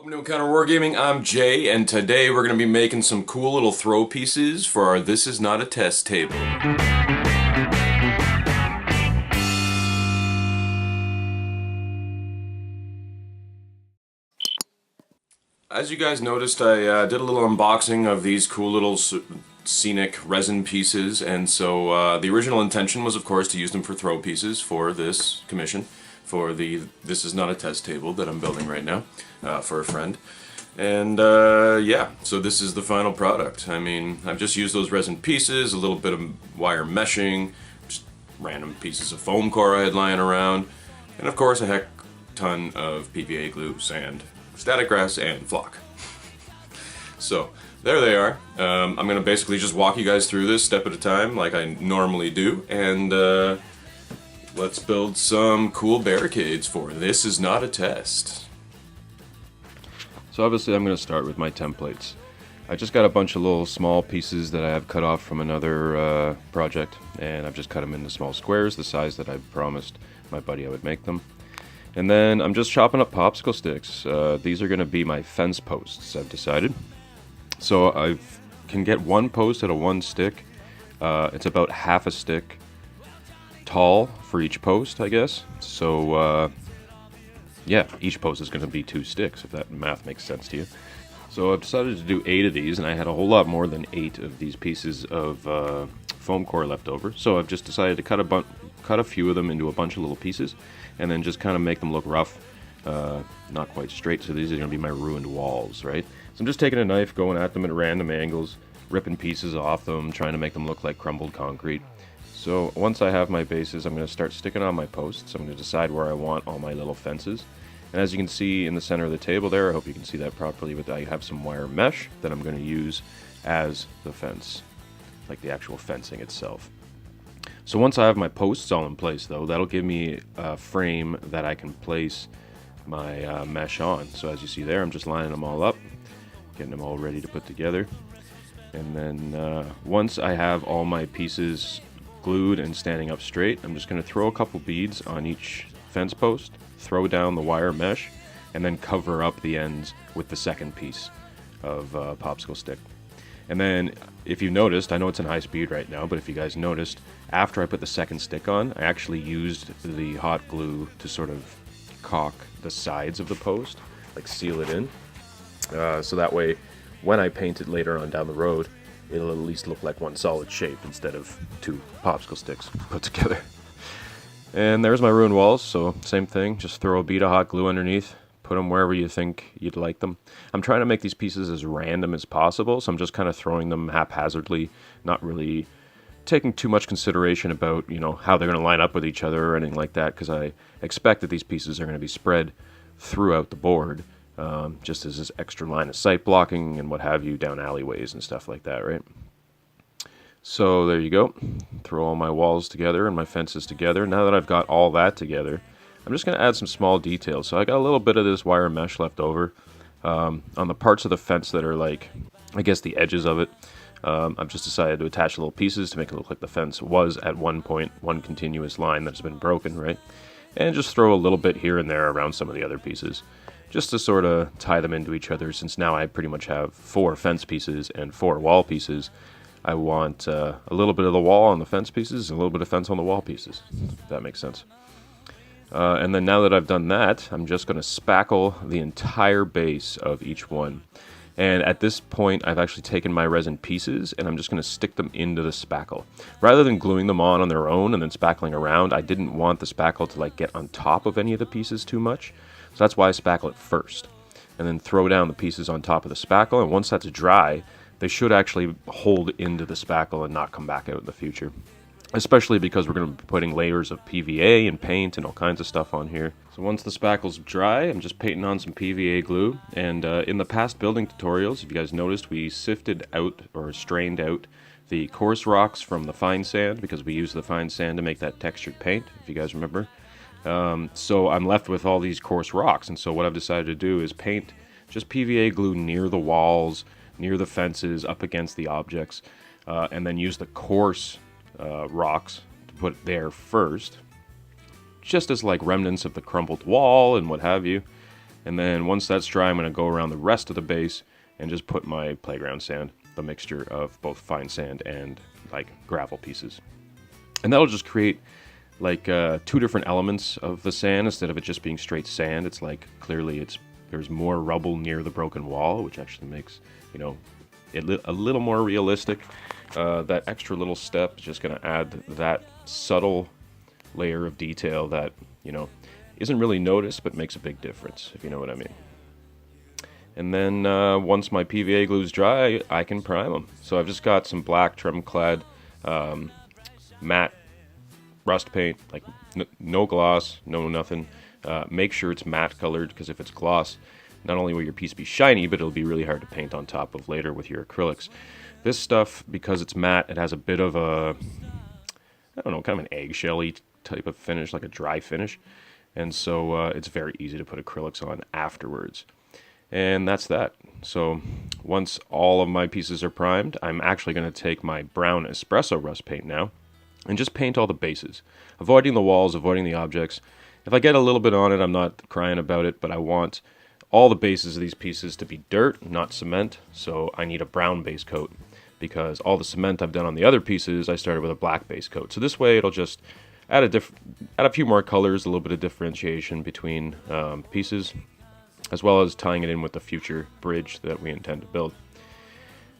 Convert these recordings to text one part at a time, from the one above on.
Welcome to Encounter Wargaming, I'm Jay, and today we're going to be making some cool little throw pieces for our This Is Not a Test table. As you guys noticed, I did a little unboxing of these cool little scenic resin pieces, and so the original intention was, of course, to use them for throw pieces for this commission, for the This Is Not a Test table that I'm building right now for a friend. And yeah, so this is the final product. I mean, I've just used those resin pieces, a little bit of wire meshing, just random pieces of foam core I had lying around, and of course a heck ton of PVA glue, sand, static grass, and flock. So there they are. I'm going to basically just walk you guys through this step at a time like I normally do, and let's build some cool barricades for This Is Not a Test. So obviously I'm going to start with my templates. I just got a bunch of little small pieces that I have cut off from another project, and I've just cut them into small squares, the size that I promised my buddy I would make them. And then I'm just chopping up popsicle sticks. These are going to be my fence posts, I've decided. So I can get one post out of one stick. It's about half a stick tall for each post, I guess. So yeah, each post is going to be 2 sticks, if that math makes sense to you. So I've decided to do 8 of these, and I had a whole lot more than 8 of these pieces of foam core left over. So I've just decided to cut a few of them into a bunch of little pieces, and then just kind of make them look rough, not quite straight. So these are going to be my ruined walls, right? So I'm just taking a knife, going at them at random angles, ripping pieces off them, trying to make them look like crumbled concrete. So once I have my bases, I'm going to start sticking on my posts. I'm going to decide where I want all my little fences. And as you can see in the center of the table there, I hope you can see that properly, but I have some wire mesh that I'm going to use as the fence, like the actual fencing itself. So once I have my posts all in place, though, that'll give me a frame that I can place my mesh on. So as you see there, I'm just lining them all up, getting them all ready to put together. And then once I have all my pieces glued and standing up straight, I'm just going to throw a couple beads on each fence post, throw down the wire mesh, and then cover up the ends with the second piece of popsicle stick. And then if you noticed, I know it's in high speed right now, but if you guys noticed, after I put the second stick on, I actually used the hot glue to sort of caulk the sides of the post, like seal it in, so that way when I paint it later on down the road, it'll at least look like one solid shape instead of 2 popsicle sticks put together. And there's my ruined walls, so same thing, just throw a bead of hot glue underneath, put them wherever you think you'd like them. I'm trying to make these pieces as random as possible, so I'm just kind of throwing them haphazardly, not really taking too much consideration about, you know, how they're going to line up with each other or anything like that, because I expect that these pieces are going to be spread throughout the board, just as this extra line of sight blocking and what have you down alleyways and stuff like that, right? So there you go. Throw all my walls together and my fences together. Now that I've got all that together, I'm just going to add some small details. So I got a little bit of this wire mesh left over on the parts of the fence that are like, I guess, the edges of it. I've just decided to attach little pieces to make it look like the fence was at one point one continuous line that's been broken, right? And just throw a little bit here and there around some of the other pieces, just to sort of tie them into each other, since now I pretty much have 4 fence pieces and 4 wall pieces. I want a little bit of the wall on the fence pieces and a little bit of fence on the wall pieces, if that makes sense. And then now that I've done that, I'm just going to spackle the entire base of each one. And at this point, I've actually taken my resin pieces and I'm just going to stick them into the spackle. Rather than gluing them on their own and then spackling around, I didn't want the spackle to like get on top of any of the pieces too much. So that's why I spackle it first. And then throw down the pieces on top of the spackle, and once that's dry, they should actually hold into the spackle and not come back out in the future. Especially because we're going to be putting layers of PVA and paint and all kinds of stuff on here. So once the spackle's dry, I'm just painting on some PVA glue. And in the past building tutorials, if you guys noticed, we sifted out or strained out the coarse rocks from the fine sand, because we use the fine sand to make that textured paint, if you guys remember. So I'm left with all these coarse rocks, and so what I've decided to do is paint just PVA glue near the walls, near the fences, up against the objects, and then use the coarse rocks to put there first, just as like remnants of the crumbled wall and what have you. And then once that's dry, I'm going to go around the rest of the base and just put my playground sand, the mixture of both fine sand and like gravel pieces. And that'll just create like two different elements of the sand instead of it just being straight sand. It's like clearly there's more rubble near the broken wall, which actually makes, you know, it a little more realistic. That extra little step is just going to add that subtle layer of detail that, you know, isn't really noticed but makes a big difference, if you know what I mean. And then once my PVA glue's dry, I can prime them. So I've just got some black trim-clad matte rust paint, like no gloss, no nothing. Make sure it's matte colored, because if it's gloss, not only will your piece be shiny, but it'll be really hard to paint on top of later with your acrylics. This stuff, because it's matte, it has a bit of a, I don't know, kind of an eggshelly type of finish, like a dry finish. And so it's very easy to put acrylics on afterwards. And that's that. So once all of my pieces are primed, I'm actually going to take my brown espresso rust paint now and just paint all the bases, avoiding the walls, avoiding the objects. If I get a little bit on it, I'm not crying about it, but I want all the bases of these pieces to be dirt, not cement, so I need a brown base coat, because all the cement I've done on the other pieces, I started with a black base coat. So this way it'll just add a few more colors, a little bit of differentiation between pieces, as well as tying it in with the future bridge that we intend to build.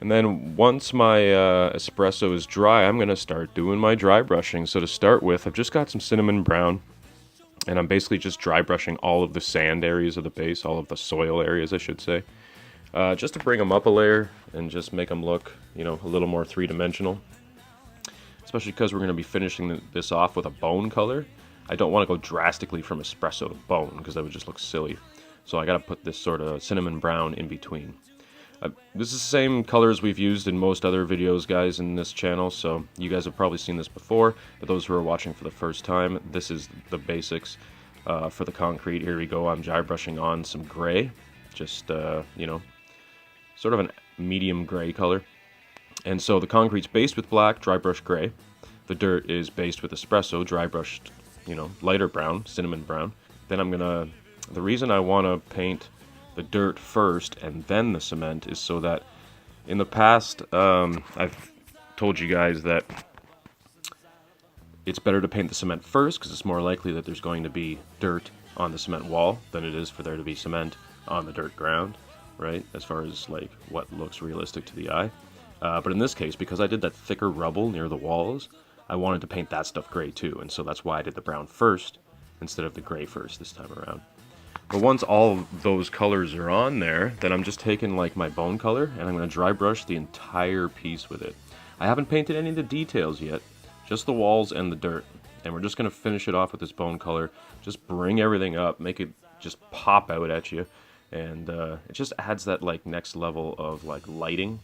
And then once my espresso is dry, I'm going to start doing my dry brushing. So to start with, I've just got some cinnamon brown, and I'm basically just dry brushing all of the sand areas of the base, all of the soil areas, I should say, just to bring them up a layer and just make them look, you know, a little more three-dimensional. Especially because we're going to be finishing this off with a bone color. I don't want to go drastically from espresso to bone, because that would just look silly. So I got to put this sort of cinnamon brown in between. This is the same colors we've used in most other videos, guys, in this channel, so you guys have probably seen this before. But those who are watching for the first time, this is the basics for the concrete. Here we go. I'm dry brushing on some gray, just, you know, sort of a medium gray color. And so the concrete's based with black, dry brush gray. The dirt is based with espresso, dry brushed, you know, lighter brown, cinnamon brown. Then I'm gonna, the reason I want to paint the dirt first and then the cement is so that in the past I've told you guys that it's better to paint the cement first, because it's more likely that there's going to be dirt on the cement wall than it is for there to be cement on the dirt ground, right, as far as like what looks realistic to the eye. But in this case, because I did that thicker rubble near the walls, I wanted to paint that stuff gray too, and so that's why I did the brown first instead of the gray first this time around. But once all of those colors are on there, then I'm just taking like my bone color and I'm going to dry brush the entire piece with it. I haven't painted any of the details yet, just the walls and the dirt. And we're just going to finish it off with this bone color. Just bring everything up, make it just pop out at you. And it just adds that like next level of like lighting.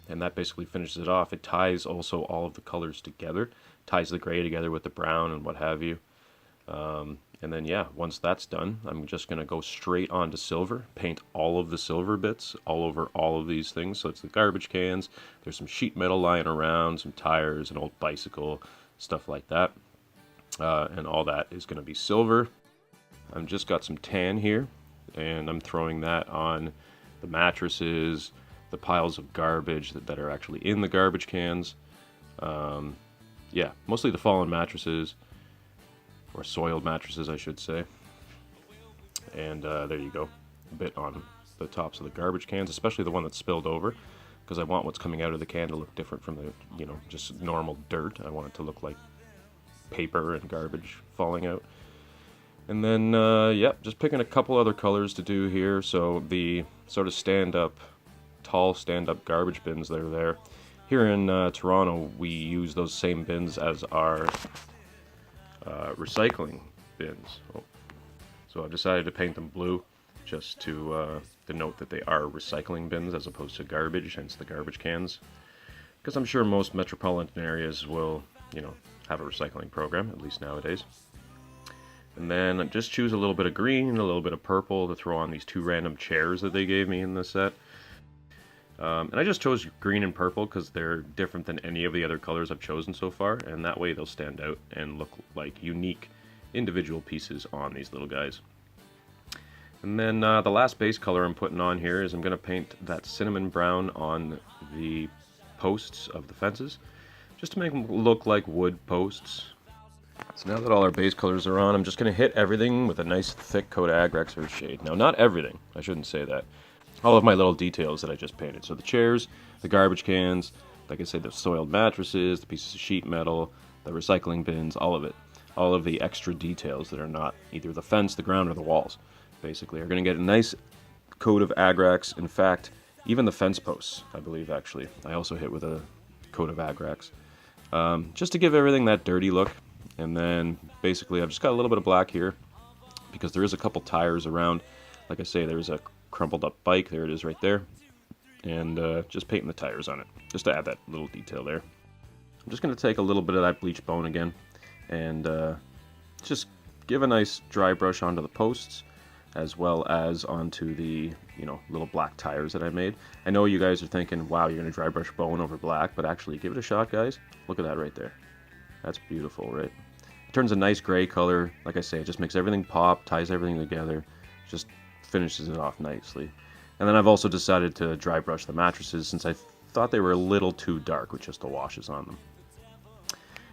And that basically finishes it off. It ties also all of the colors together, ties the gray together with the brown and what have you. And then, yeah, once that's done, I'm just going to go straight on to silver, paint all of the silver bits all over all of these things. So it's the garbage cans, there's some sheet metal lying around, some tires, an old bicycle, stuff like that. And all that is going to be silver. I've just got some tan here, and I'm throwing that on the mattresses, the piles of garbage that are actually in the garbage cans. Yeah, mostly the fallen mattresses. Or soiled mattresses, I should say. And there you go. A bit on the tops of the garbage cans, especially the one that's spilled over, because I want what's coming out of the can to look different from the, you know, just normal dirt. I want it to look like paper and garbage falling out. And then, yep, just picking a couple other colors to do here. So the sort of tall stand-up garbage bins that are there. Here in Toronto, we use those same bins as our recycling bins. So I've decided to paint them blue just to denote that they are recycling bins as opposed to garbage, hence the garbage cans. Because I'm sure most metropolitan areas will, you know, have a recycling program, at least nowadays. And then just choose a little bit of green, a little bit of purple to throw on these two random chairs that they gave me in the set. And I just chose green and purple because they're different than any of the other colors I've chosen so far, and that way they'll stand out and look like unique individual pieces on these little guys. And then the last base color I'm putting on here is I'm going to paint that cinnamon brown on the posts of the fences, just to make them look like wood posts. So now that all our base colors are on, I'm just going to hit everything with a nice thick coat of Agrax or shade. Now, not everything, I shouldn't say that. All of my little details that I just painted. So the chairs, the garbage cans, like I said, the soiled mattresses, the pieces of sheet metal, the recycling bins, all of it. All of the extra details that are not either the fence, the ground, or the walls, basically, are going to get a nice coat of Agrax. In fact, even the fence posts, I believe, actually, I also hit with a coat of Agrax. Just to give everything that dirty look. And then, basically, I've just got a little bit of black here, because there is a couple tires around. Like I say, there's a crumpled up bike, there it is right there. And just painting the tires on it, just to add that little detail there. I'm just going to take a little bit of that bleach bone again, and just give a nice dry brush onto the posts, as well as onto the, little black tires that I made. I know you guys are thinking, wow, you're going to dry brush bone over black, but actually, give it a shot, guys. Look at that right there. That's beautiful, right? It turns a nice gray color. Like I say, it just makes everything pop, ties everything together, just finishes it off nicely. And then I've also decided to dry brush the mattresses, since I thought they were a little too dark with just the washes on them.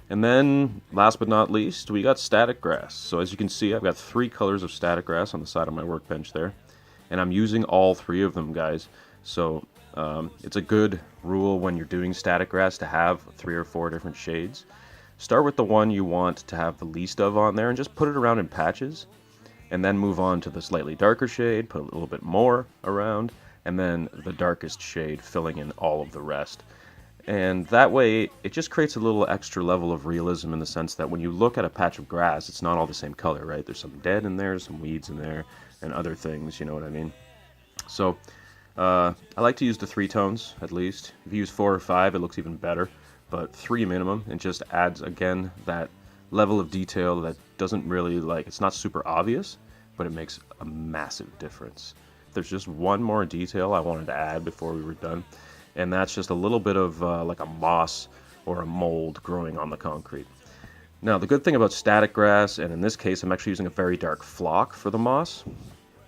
And then, last but not least, we got static grass. So as you can see, I've got 3 colors of static grass on the side of my workbench there. And I'm using all 3 of them, guys. So it's a good rule when you're doing static grass to have 3 or 4 different shades. Start with the one you want to have the least of on there and just put it around in patches. And then move on to the slightly darker shade, put a little bit more around, and then the darkest shade filling in all of the rest. And that way, it just creates a little extra level of realism, in the sense that when you look at a patch of grass, it's not all the same color, right? There's some dead in there, some weeds in there, and other things, you know what I mean? So, I like to use the 3 tones, at least. If you use 4 or 5, it looks even better. But 3 minimum, it just adds, again, that level of detail that doesn't really, it's not super obvious, but it makes a massive difference. There's just one more detail I wanted to add before we were done, and that's just a little bit of like a moss or a mold growing on the concrete. Now, the good thing about static grass, and in this case I'm actually using a very dark flock for the moss,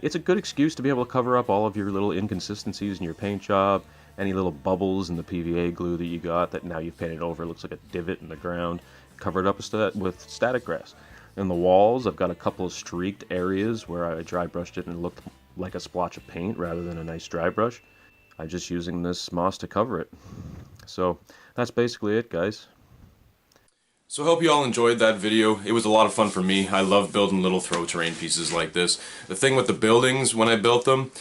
it's a good excuse to be able to cover up all of your little inconsistencies in your paint job, any little bubbles in the PVA glue that you got that now you've painted over, it looks like a divot in the ground, cover it up with static grass. In the walls, I've got a couple of streaked areas where I dry brushed it and it looked like a splotch of paint rather than a nice dry brush. I'm just using this moss to cover it. So that's basically it, guys. So I hope you all enjoyed that video. It was a lot of fun for me. I love building little throw terrain pieces like this. The thing with the buildings, when I built them,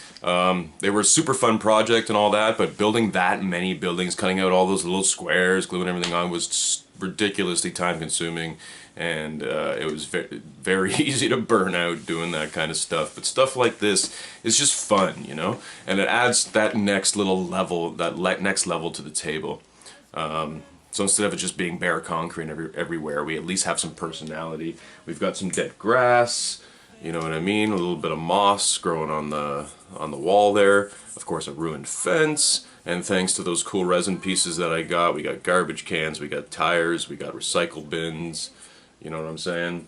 they were a super fun project and all that, but building that many buildings, cutting out all those little squares, gluing everything on, was ridiculously time consuming, and it was very easy to burn out doing that kind of stuff. But stuff like this is just fun, and it adds that next little level, next level to the table. So instead of it just being bare concrete everywhere, we at least have some personality. We've got some dead grass, you know what I mean? A little bit of moss growing on the wall there. Of course, a ruined fence. And thanks to those cool resin pieces that I got, we got garbage cans, we got tires, we got recycle bins. You know what I'm saying?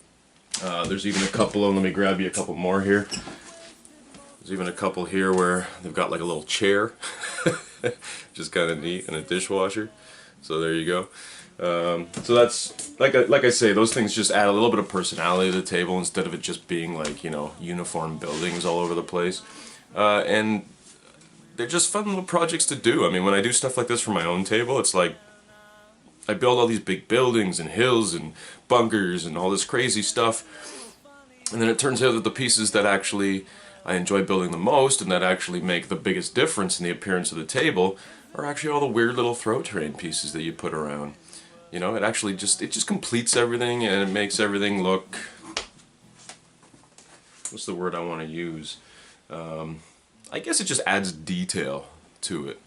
There's even a couple of, let me grab you a couple more here. There's even a couple here where they've got like a little chair. Just kind of neat, and a dishwasher. So there you go. So that's, like I say, those things just add a little bit of personality to the table instead of it just being like, uniform buildings all over the place. And they're just fun little projects to do. I mean, when I do stuff like this for my own table, it's like I build all these big buildings and hills and bunkers and all this crazy stuff. And then it turns out that the pieces that actually I enjoy building the most and that actually make the biggest difference in the appearance of the table are actually all the weird little throw terrain pieces that you put around. It actually just completes everything, and it makes everything look, what's the word I want to use? I guess it just adds detail to it,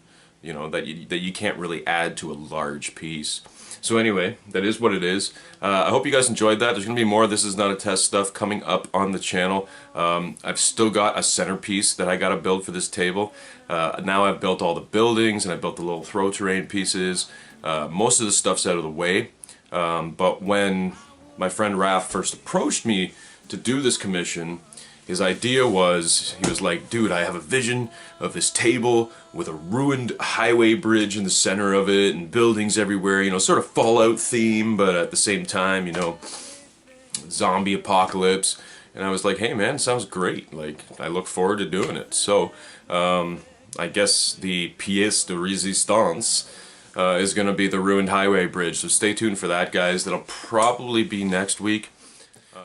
that you can't really add to a large piece. So anyway, that is what it is. I hope you guys enjoyed that. There's going to be more This Is Not a Test stuff coming up on the channel. I've still got a centerpiece that I got to build for this table. Now I've built all the buildings, and I built the little throw terrain pieces. Most of the stuff's out of the way. But when my friend Raph first approached me to do this commission, His idea was, he was like, dude, I have a vision of this table with a ruined highway bridge in the center of it and buildings everywhere, you know, sort of Fallout theme, but at the same time, you know, zombie apocalypse. And I was like, hey man, sounds great. Like, I look forward to doing it. So, I guess the pièce de résistance is going to be the ruined highway bridge. So stay tuned for that, guys. That'll probably be next week.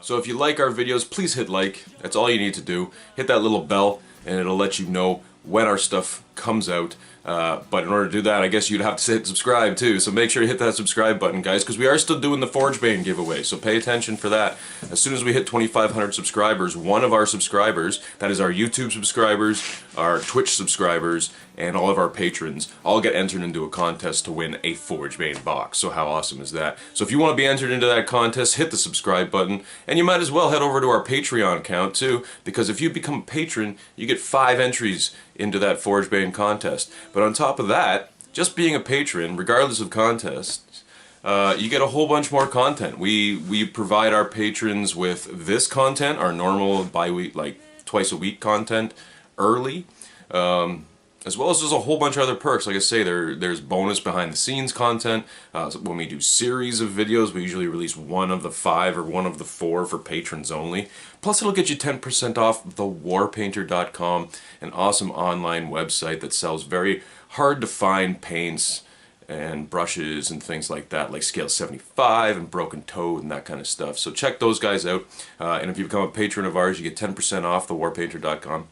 So if you like our videos, please hit like. That's all you need to do. Hit that little bell and it'll let you know when our stuff comes out. But in order to do that, I guess you'd have to hit subscribe too. So make sure you hit that subscribe button, guys, because we are still doing the Forgebane giveaway. So pay attention for that. As soon as we hit 2,500 subscribers, one of our subscribers, that is our YouTube subscribers, our Twitch subscribers, and all of our patrons, all get entered into a contest to win a Forgebane box. So how awesome is that? So if you want to be entered into that contest, hit the subscribe button, and you might as well head over to our Patreon account too, because if you become a patron, you get 5 entries into that Forgebane contest. But on top of that, just being a patron, regardless of contests, you get a whole bunch more content. We provide our patrons with this content, our normal bi-week, like twice a week content, early, as well as there's a whole bunch of other perks. Like I say, there's bonus behind the scenes content. So when we do series of videos, we usually release one of the 5 or one of the 4 for patrons only. Plus it'll get you 10% off thewarpainter.com, an awesome online website that sells very hard to find paints and brushes and things like that, like Scale 75 and Broken Toad and that kind of stuff. So check those guys out. And if you become a patron of ours, you get 10% off thewarpainter.com.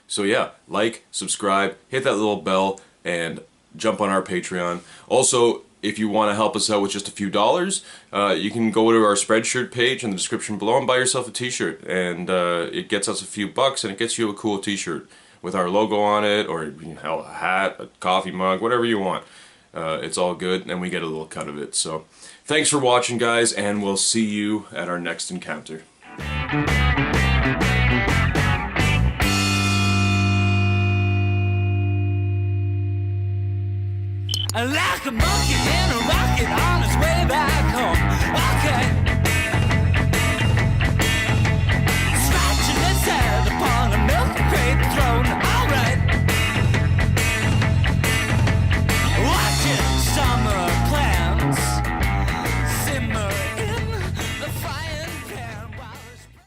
So yeah, like, subscribe, hit that little bell, and jump on our Patreon. Also, if you want to help us out with just a few dollars, you can go to our Spreadshirt page in the description below and buy yourself a t-shirt. And it gets us a few bucks, and it gets you a cool t-shirt with our logo on it, or hell, a hat, a coffee mug, whatever you want. It's all good, and we get a little cut of it. So thanks for watching, guys, and we'll see you at our next encounter. Like a monkey.